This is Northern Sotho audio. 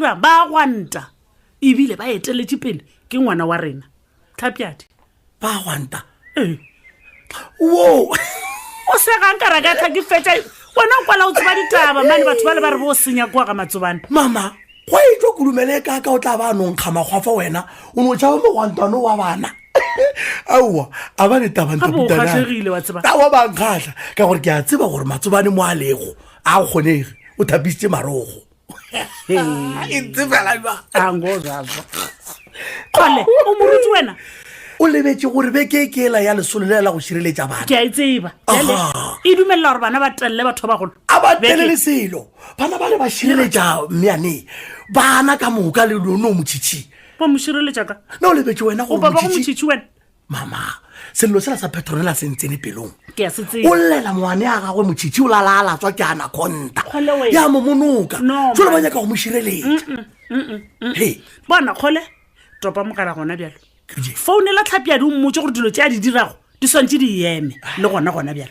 dira ba gwanta ebile ba eteletše pele ke ngwana wa rena Tlhapjadi ba gwanta wo o segang ka raka tla ke fetša wena o kwala o tseba ditaba mane batho ba le ba re bo senya kwa ga matsobane mama go itlo kulumele ka o tla ba nonkga magwafa wena o no tšaba mogwantano wa bana aowa a ba kgatlhegile wa tseba wa bankgatlha ka gore ke a tseba gore matsobane mo a lego a go kgonege o thapisitse marogo kgole o moruti wena o lebetse gore beke ke ela ya lesolole la go šireletša bana ke a e tseba e dumelela gore bana ba telele batho ba bagolo a ba telele selo bana ba le ba šireletša mmeane bana ka moka le lono motšhitšhi ba mo šireletša ka na o lebetse wena o baba go motšhitšhi wena mama sello sela sa petronela se ntsene pelong ke a se tseba o llela moane a gagwe motšhitšhi o lalala tswa ke anaconda Kgole wena. ya mo monoka No, jole ba nyaka go mo šireletša bona kgole topa mogala gona bjalo founela Tlhapjadi o mmotse gore dilo tše a di dirago di swantše di eme le gona bjalo